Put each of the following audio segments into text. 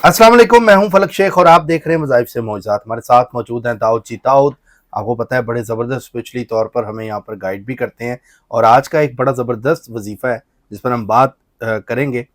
अस्सलाम वालेकुम, मैं हूं फलक शेख और आप देख रहे हैं वज़ाइफ से मौजूदात। हमारे साथ मौजूद हैं दाऊद जी। दाऊद आपको पता है बड़े ज़बरदस्त स्पिरिचुअली तौर पर हमें यहाँ पर गाइड भी करते हैं और आज का एक बड़ा ज़बरदस्त वजीफ़ा है जिस पर हम बात करेंगे।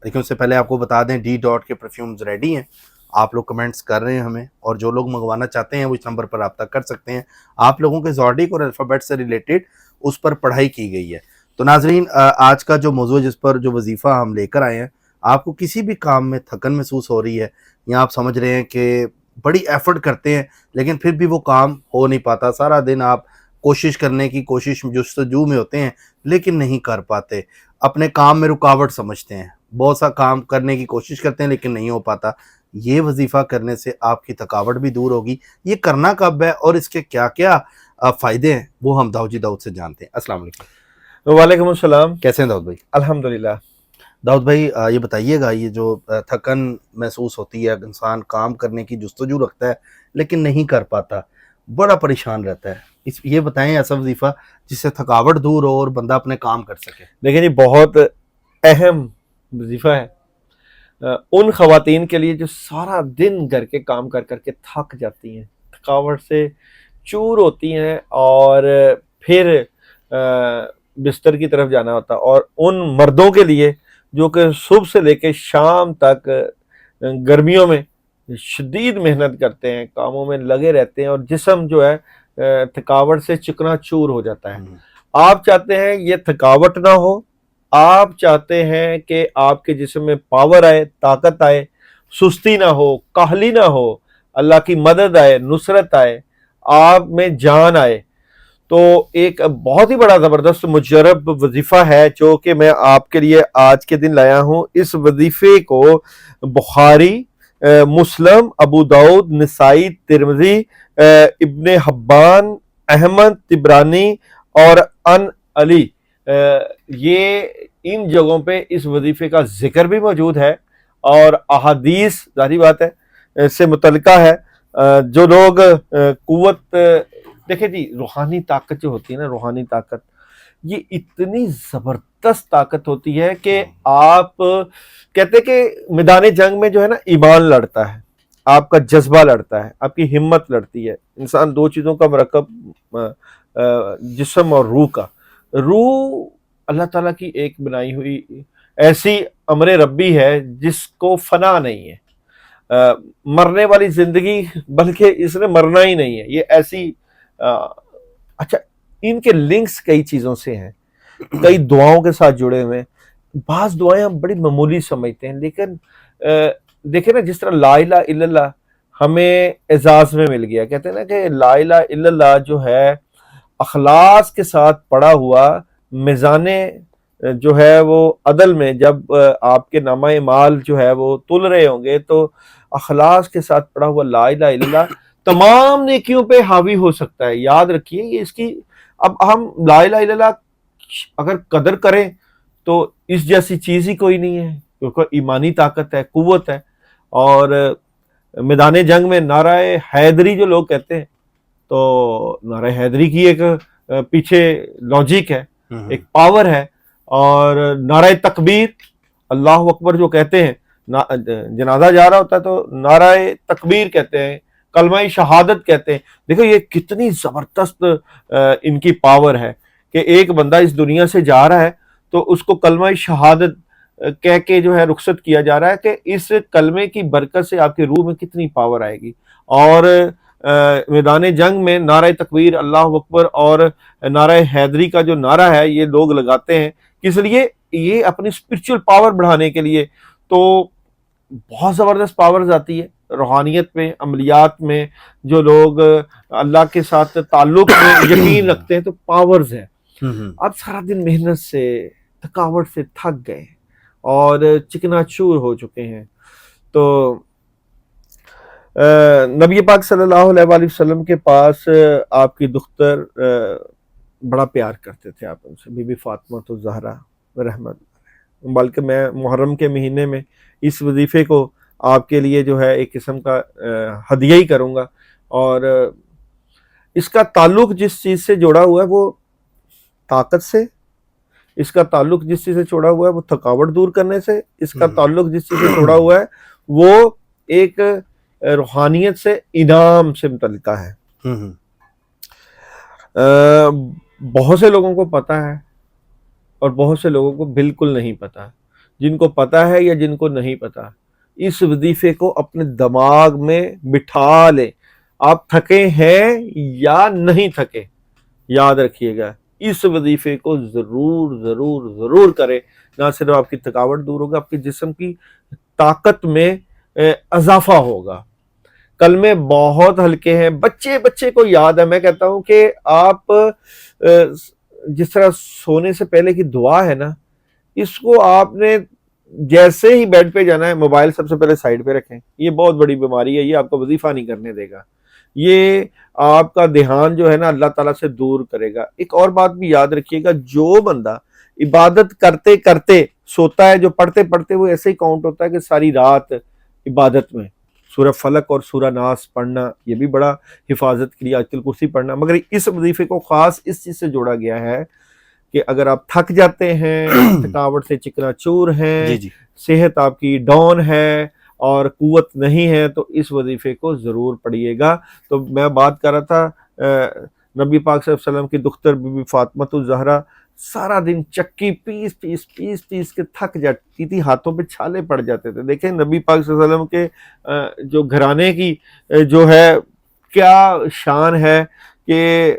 लेकिन उससे पहले आपको बता दें डी डॉट के परफ्यूम्स रेडी हैं। आप लोग कमेंट्स कर रहे हैं हमें, और जो लोग मंगवाना चाहते हैं वो इस नंबर पर रब्ता कर सकते हैं। आप लोगों के ज़ॉडिक और अल्फ़ाबेट से रिलेटेड उस पर पढ़ाई की गई है। तो नाजरीन, आज का जो मौजूद जिस पर जो वजीफ़ा हम लेकर आए हैं, आपको किसी भी काम में थकन महसूस हो रही है या आप समझ रहे हैं कि बड़ी एफर्ट करते हैं लेकिन फिर भी वो काम हो नहीं पाता, सारा दिन आप कोशिश करने की कोशिश जुस्तजू में होते हैं लेकिन नहीं कर पाते, अपने काम में रुकावट समझते हैं, बहुत सा काम करने की कोशिश करते हैं लेकिन नहीं हो पाता, ये वजीफ़ा करने से आपकी थकावट भी दूर होगी। ये करना कब है और इसके क्या क्या फ़ायदे हैं वो हम दाऊद से जानते हैं। अस्सलाम वालेकुम। वालेकुम अस्सलाम। कैसे हैं दाऊद भाई? अल्हम्दुलिल्लाह। दाऊद भाई, ये बताइएगा, ये जो थकन महसूस होती है, इंसान काम करने की जुस्तजू रखता है लेकिन नहीं कर पाता, बड़ा परेशान रहता है, इस ये बताएं ऐसा वजीफ़ा जिससे थकावट दूर हो और बंदा अपने काम कर सके। देखिए जी, बहुत अहम वजीफ़ा है उन ख़वातीन के लिए जो सारा दिन घर के काम कर कर के थक जाती हैं, थकावट से चूर होती हैं और फिर बिस्तर की तरफ जाना होता है, और उन मर्दों के लिए जो कि सुबह से लेकर शाम तक गर्मियों में शदीद मेहनत करते हैं, कामों में लगे रहते हैं और जिस्म जो है थकावट से चिकनाचूर हो जाता है। आप चाहते हैं ये थकावट ना हो, आप चाहते हैं कि आपके जिस्म में पावर आए, ताकत आए, सुस्ती ना हो, काहली ना हो, अल्लाह की मदद आए, नुसरत आए, आप में जान आए, तो एक बहुत ही बड़ा ज़बरदस्त मुजरब वजीफ़ा है जो कि मैं आपके लिए आज के दिन लाया हूँ। इस वजीफ़े को बुखारी, मुस्लिम, अबू दाऊद, नसाई, तिरमिज़ी, इब्ने हब्बान, अहमद, तिबरानी और अन अली, ये इन जगहों पे इस वजीफ़े का जिक्र भी मौजूद है और अहादीस जारी बात है से मुतल्लिका है। जो लोग कुव्वत, देखिए जी, रूहानी ताकत जो होती है ना, रूहानी ताकत ये इतनी जबरदस्त ताकत होती है कि आप कहते कि मैदान जंग में जो है ना, ईमान लड़ता है, आपका जज्बा लड़ता है, आपकी हिम्मत लड़ती है। इंसान दो चीजों का मरकब, जिस्म और रूह का। रूह अल्लाह ताला की एक बनाई हुई ऐसी अमरे रब्बी है जिसको फना नहीं है, मरने वाली जिंदगी, बल्कि इसने मरना ही नहीं है, ये ऐसी अच्छा, इनके लिंक्स कई चीजों से हैं, कई दुआओं के साथ जुड़े हुए हैं। बाज दुआएं हम बड़ी मामूली समझते हैं, लेकिन देखे ना, जिस तरह ला इलाहा इल्लल्लाह हमें एजाज में मिल गया, कहते हैं ना कि ला इलाहा इल्लल्लाह जो है अखलास के साथ पढ़ा हुआ, मिजाने जो है वो अदल में जब आपके नामा माल जो है वो तुल रहे होंगे, तो अखलास के साथ पढ़ा हुआ ला इलाहा इल्लल्लाह तमाम नेकियों पे हावी हो सकता है। याद रखिए ये इसकी, अब हम ला इलाहा इल्लल्लाह अगर कदर करें तो इस जैसी चीज ही कोई नहीं है, क्योंकि ईमानी ताकत है, कुव्वत है। और मैदान जंग में नाराए हैदरी जो लोग कहते हैं, तो नाराए हैदरी की एक पीछे लॉजिक है, एक पावर है। और नाराए तकबीर, अल्लाह अकबर जो कहते हैं, जनाजा जा रहा होता है तो नाराए तकबीर कहते हैं, कलमा शहादत कहते हैं। देखो ये कितनी जबरदस्त इनकी पावर है कि एक बंदा इस दुनिया से जा रहा है तो उसको कलमा शहादत कह के जो है रुखसत किया जा रहा है कि इस कलमे की बरकत से आपके रूह में कितनी पावर आएगी। और मैदान जंग में नारा तकबीर, अल्लाह अकबर और नारा हैदरी का जो नारा है ये लोग लगाते हैं, किस लिए? ये अपनी स्पिरिचुअल पावर बढ़ाने के लिए। तो बहुत ज़बरदस्त पावर्स आती है रूहानियत में, अमलियात में। जो लोग अल्लाह के साथ ताल्लुक में यकीन रखते हैं तो पावर्स हैं। अब सारा दिन मेहनत से, थकावट से थक गए और चिकनाचूर हो चुके हैं, तो नबी पाक सल्लल्लाहु अलैहि वसल्लम के पास आपकी दुख्तर बड़ा प्यार करते थे आप उनसे, बीबी फातिमा तो ज़हरा रहमत। बल्कि मैं मुहर्रम के महीने में इस वजीफ़े को आपके लिए जो है एक किस्म का हदिया ही करूँगा। और इसका ताल्लुक जिस चीज़ से जुड़ा हुआ है वो ताकत से, اس کا تعلق جس چیز سے چھوڑا ہوا ہے وہ تھکاوٹ دور کرنے سے، اس کا ہوں۔ تعلق جس چیز سے چھوڑا ہوا ہے وہ ایک روحانیت سے، انعام سے متعلقہ ہے۔ ہوں۔ بہت سے لوگوں کو پتہ ہے اور بہت سے لوگوں کو بالکل نہیں پتہ۔ جن کو پتہ ہے یا جن کو نہیں پتہ، اس وظیفے کو اپنے دماغ میں بٹھا لیں۔ آپ تھکے ہیں یا نہیں تھکے، یاد رکھیے گا اس وظیفے کو ضرور ضرور ضرور کریں۔ نہ صرف آپ کی تھکاوٹ دور ہوگا، آپ کے جسم کی طاقت میں اضافہ ہوگا۔ کلمے بہت ہلکے ہیں، بچے کو یاد ہے۔ میں کہتا ہوں کہ آپ جس طرح سونے سے پہلے کی دعا ہے نا، اس کو آپ نے جیسے ہی بیڈ پہ جانا ہے موبائل سب سے پہلے سائڈ پہ رکھیں۔ یہ بہت بڑی بیماری ہے، یہ آپ کو وظیفہ نہیں کرنے دے گا، یہ آپ کا دھیان جو ہے نا اللہ تعالیٰ سے دور کرے گا۔ ایک اور بات بھی یاد رکھیے گا، جو بندہ عبادت کرتے کرتے سوتا ہے، جو پڑھتے پڑھتے وہ ایسے ہی کاؤنٹ ہوتا ہے کہ ساری رات عبادت میں سورہ فلق اور سورہ ناس پڑھنا، یہ بھی بڑا حفاظت کے لیے آیت الکرسی پڑھنا، مگر اس وظیفے کو خاص اس چیز سے جوڑا گیا ہے کہ اگر آپ تھک جاتے ہیں، تھکاوٹ سے چکنا چور ہیں، جی جی صحت آپ کی ڈاؤن ہے اور قوت نہیں ہے، تو اس وظیفے کو ضرور پڑھیے گا۔ تو میں بات کر رہا تھا نبی پاک صلی اللہ علیہ وسلم کی دختر بی بی فاطمہ الزہرا سارا دن چکی پیس کے تھک جاتی تھی، ہاتھوں پہ چھالے پڑ جاتے تھے۔ دیکھیں نبی پاک صلی اللہ علیہ وسلم کے جو گھرانے کی جو ہے کیا شان ہے کہ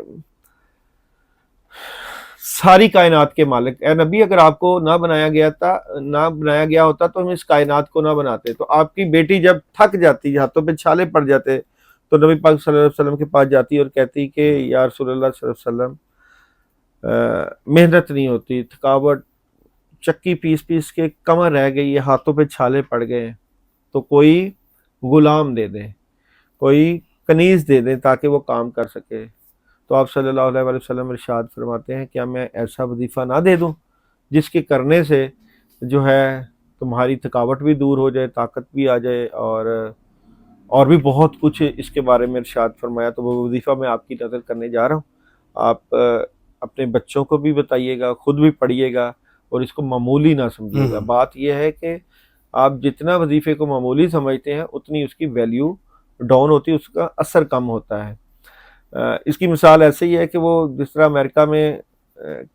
ساری کائنات کے مالک۔ اے نبی، اگر آپ کو نہ بنایا گیا ہوتا تو ہم اس کائنات کو نہ بناتے۔ تو آپ کی بیٹی جب تھک جاتی، ہاتھوں پہ چھالے پڑ جاتے، تو نبی پاک صلی اللہ علیہ وسلم کے پاس جاتی اور کہتی کہ یا رسول اللہ صلی اللہ علیہ وسلم محنت نہیں ہوتی، تھکاوٹ، چکی پیس کے کمر رہ گئی ہے، ہاتھوں پہ چھالے پڑ گئے، تو کوئی غلام دے دیں، کوئی کنیز دے دیں تاکہ وہ کام کر سکے۔ تو آپ صلی اللہ علیہ وسلم ارشاد فرماتے ہیں کیا میں ایسا وظیفہ نہ دے دوں جس کے کرنے سے جو ہے تمہاری تھکاوٹ بھی دور ہو جائے، طاقت بھی آ جائے، اور بھی بہت کچھ اس کے بارے میں ارشاد فرمایا۔ تو وہ وظیفہ میں آپ کی نظر کرنے جا رہا ہوں، آپ اپنے بچوں کو بھی بتائیے گا، خود بھی پڑھیے گا اور اس کو معمولی نہ سمجھیے گا۔ بات یہ ہے کہ آپ جتنا وظیفے کو معمولی سمجھتے ہیں اتنی اس کی ویلیو ڈاؤن ہوتی ہے، اس کا اثر کم ہوتا ہے۔ اس کی مثال ایسے ہی ہے کہ وہ جس طرح امریکہ میں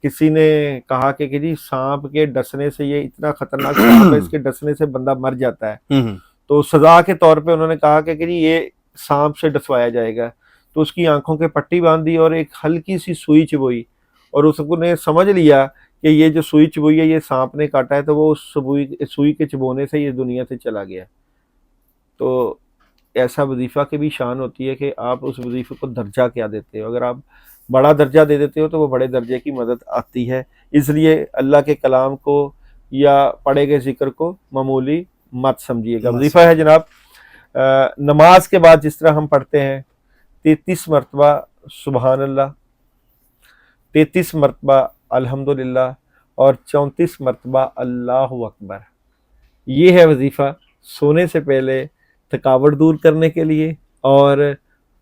کسی نے کہا کہ جی سانپ کے ڈسنے سے، یہ اتنا خطرناک سانپ ہے، اس کے ڈسنے سے بندہ مر جاتا ہے، تو سزا کے طور پہ انہوں نے کہا کہ جی یہ سانپ سے ڈسوایا جائے گا۔ تو اس کی آنکھوں کے پٹی باندھی اور ایک ہلکی سی سوئی چبوئی، اور اس کو نے سمجھ لیا کہ یہ جو سوئی چبوئی ہے یہ سانپ نے کاٹا ہے، تو وہ سوئی کے چبونے سے یہ دنیا سے چلا گیا۔ تو ایسا وظیفہ کی بھی شان ہوتی ہے کہ آپ اس وظیفے کو درجہ کیا دیتے ہو۔ اگر آپ بڑا درجہ دے دیتے ہو تو وہ بڑے درجے کی مدد آتی ہے۔ اس لیے اللہ کے کلام کو یا پڑھے گئے ذکر کو معمولی مت سمجھیے گا۔ وظیفہ ہے جناب نماز کے بعد جس طرح ہم پڑھتے ہیں 33 مرتبہ سبحان اللہ، 33 مرتبہ الحمدللہ اور 34 مرتبہ اللہ اکبر، یہ ہے وظیفہ سونے سے پہلے تھکاوٹ دور کرنے کے لیے اور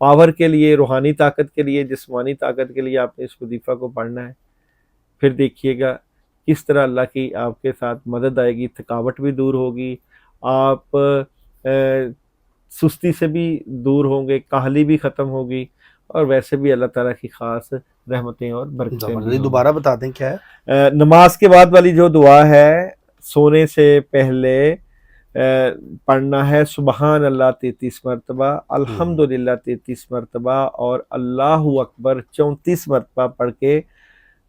پاور کے لیے، روحانی طاقت کے لیے، جسمانی طاقت کے لیے آپ نے اس وظیفہ کو پڑھنا ہے۔ پھر دیکھیے گا کس طرح اللہ کی آپ کے ساتھ مدد آئے گی، تھکاوٹ بھی دور ہوگی، آپ سستی سے بھی دور ہوں گے، کاہلی بھی ختم ہوگی، اور ویسے بھی اللہ تعالیٰ کی خاص رحمتیں اور برکتیں بھی ہوں۔ دوبارہ بتا دیں کیا ہے نماز کے بعد والی جو دعا ہے، سونے سے پہلے پڑھنا ہے سبحان اللہ 33 مرتبہ، الحمدللہ 33 مرتبہ اور اللہ اکبر 34 مرتبہ پڑھ کے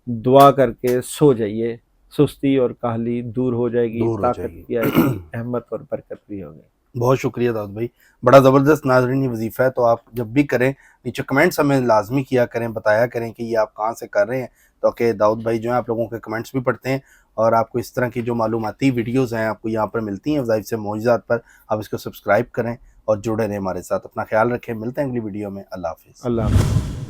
دعا کر کے سو جائیے۔ سستی اور کاہلی دور ہو جائے گی، طاقت بھی آئے گی، احمد اور برکت بھی ہوگی۔ بہت شکریہ داؤد بھائی، بڑا زبردست ناظرین یہ وظیفہ ہے، تو آپ جب بھی کریں نیچے کمنٹس ہمیں لازمی کیا کریں، بتایا کریں کہ یہ آپ کہاں سے کر رہے ہیں، تاکہ داؤد بھائی جو ہیں آپ لوگوں کے کمنٹس بھی پڑھتے ہیں اور آپ کو اس طرح کی جو معلوماتی ویڈیوز ہیں آپ کو یہاں پر ملتی ہیں وظائف سے معجزات پر، آپ اس کو سبسکرائب کریں اور جڑے رہیں ہمارے ساتھ۔ اپنا خیال رکھیں، ملتے ہیں اگلی ویڈیو میں۔ اللہ حافظ۔ اللہ حافظ۔